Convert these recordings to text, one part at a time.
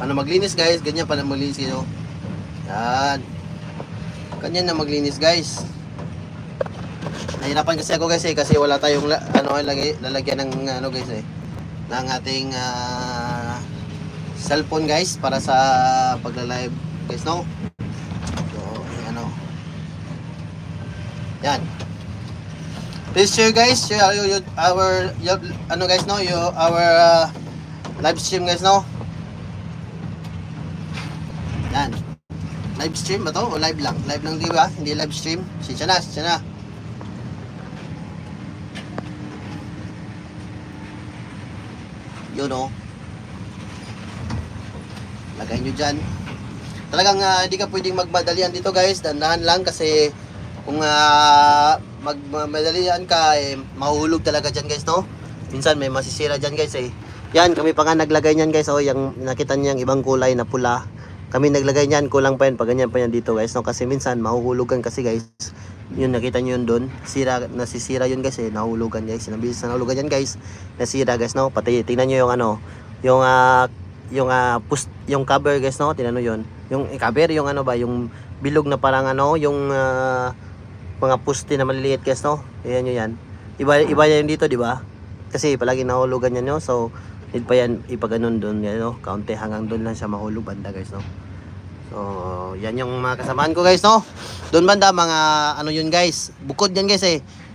Paano maglinis guys, ganyan pala maglinis yun. Yan. Ganyan na maglinis guys. Nahirapan kasi ako guys kasi wala tayong lalagyan ng guys ng ating cellphone guys para sa pagla-live guys no. So yan. Please share guys, share our guys no, our live stream guys no. Yan. Live stream ba to o live lang? Live lang di ba? Hindi live stream. Siya na. Yun o. Lagay nyo dyan. Talagang hindi ka pwedeng magmadalian dito guys. Dandahan lang kasi kung magmadalian ka mahuhulog talaga dyan guys no. Minsan may masisira dyan guys Yan kami pa nga naglagay nyan guys yung nakita nyo yung ibang kulay na pula. Kami naglagay niyan, kulang pa yan, pag ganyan pa yan dito guys no? Kasi minsan mahuhulugan kasi guys. Yun nakita nyo yun doon, nasisira yun guys nahulugan guys. Nabilis na nahulugan yan guys, nasira guys no. Pati tingnan nyo yung yung cover guys no, tingnan nyo yun. Yung cover, yung yung bilog na parang yung mga puste na maliliit guys no. Ayan nyo yan. Iba yan dito di ba? Kasi palagi nahulugan yan no. So need pa yan ipaganon doon no? Kaunti hanggang doon lang siya mahulog banda guys no. So yan yung mga kasamaan ko guys no. Doon banda mga yun guys, bukod yan guys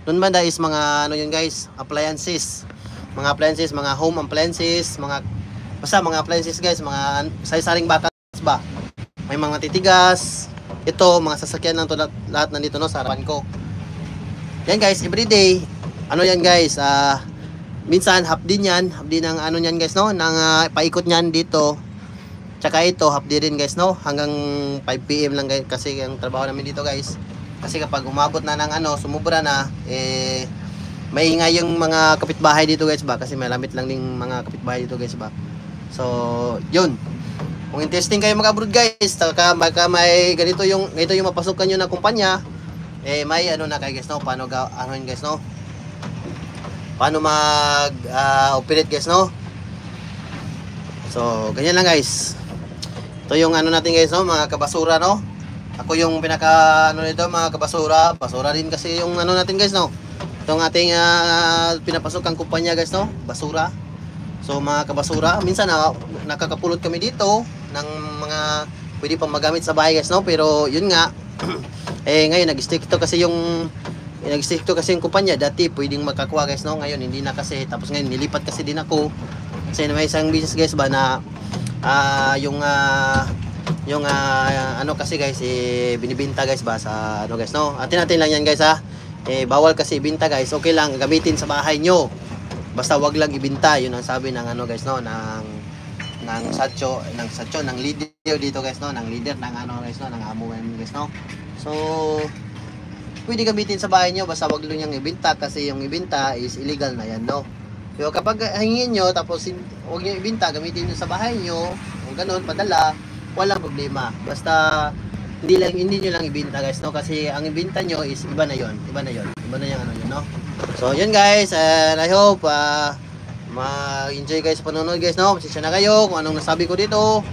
doon banda is mga yun guys, appliances, mga home appliances, basta mga appliances guys, mga sari-saring batas ba, may mga titigas, ito mga sasakyan lang to, lahat nandito no sa harapan ko. Yan guys, everyday yan guys, minsan half din ang niyan guys no, ng paikot niyan dito. Tsaka ito half din guys no, hanggang 5 PM lang guys kasi ang trabaho namin dito guys. Kasi kapag umabot na ng sumubra na maingay yung mga kapitbahay dito guys ba, kasi malamit lang ding mga kapitbahay dito guys ba. So yun, kung interesting kayo mag-abroad guys, baka may ganito yung mapasukan nyo na kumpanya, may na kayo guys no, paano yun guys no, paano mag-operate guys no. So ganyan lang guys. Ito yung natin guys no, mga kabasura no. Ako yung pinaka nito mga kabasura. Basura din kasi yung natin guys no. Itong ating pinapasok ang kumpanya guys no, basura. So mga kabasura, minsan nakakapulot kami dito ng mga pwede pang magamit sa bahay guys no. Pero yun nga ngayon nag-stick to kasi yung kumpanya. Dati pwedeng makakuha guys no, ngayon hindi na kasi. Tapos ngayon nilipat kasi din ako kasi may isang business guys ba na kasi guys binibenta guys ba sa guys no. Atin lang yan guys bawal kasi ibenta guys. Okay lang gamitin sa bahay nyo, basta wag lang ibenta. Yun ang sabi ng guys no, ng satcho ng leader dito guys no, ng leader ng guys no, ng amo guys no. So pwede gamitin sa bahay nyo, basta wag lang yung ibenta kasi yung ibenta is illegal na yan no. So kapag hingin nyo tapos wag nyo ibenta, gamitin nyo sa bahay nyo o ganun, padala, walang problema. Basta hindi nyo lang ibenta guys no, kasi ang ibenta nyo is iba na yung yun no. So yun guys, and I hope ma-enjoy guys panonood guys no. Pasensya na kayo kung anong nasabi ko dito,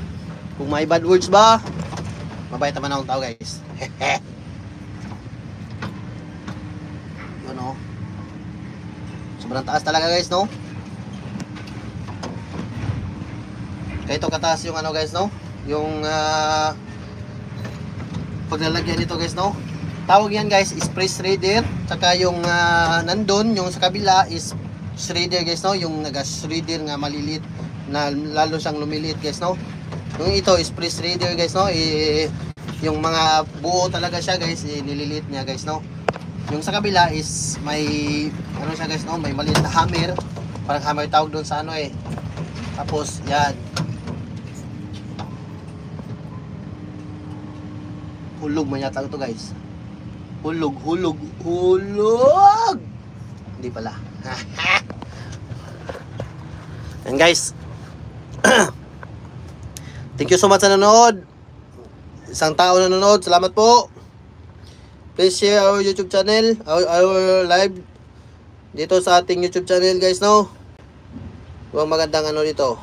kung may bad words ba, mabait naman akong tao guys. Ano, sobrang taas talaga guys no. Kaya ito kataas yung guys no, yung paglalagyan nito guys no. Tawag yan guys is press shredder. Tsaka yung nandun yung sa kabila is shredder guys no, yung shredder nga maliliit na lalo siyang lumiliit guys no. Yung ito is press shredder guys no, yung mga buo talaga siya guys, nililiit niya guys no. Yung sa kabila is may siya guys no, may maliit na hammer, parang hammer tawag doon sa tapos yan, hulog man yata ito guys, hulog hindi pala. And guys thank you so much sa nanonood. Isang tao nanonood, salamat po. Please share our YouTube channel, our live dito sa ating YouTube channel guys no. Yung magandang dito.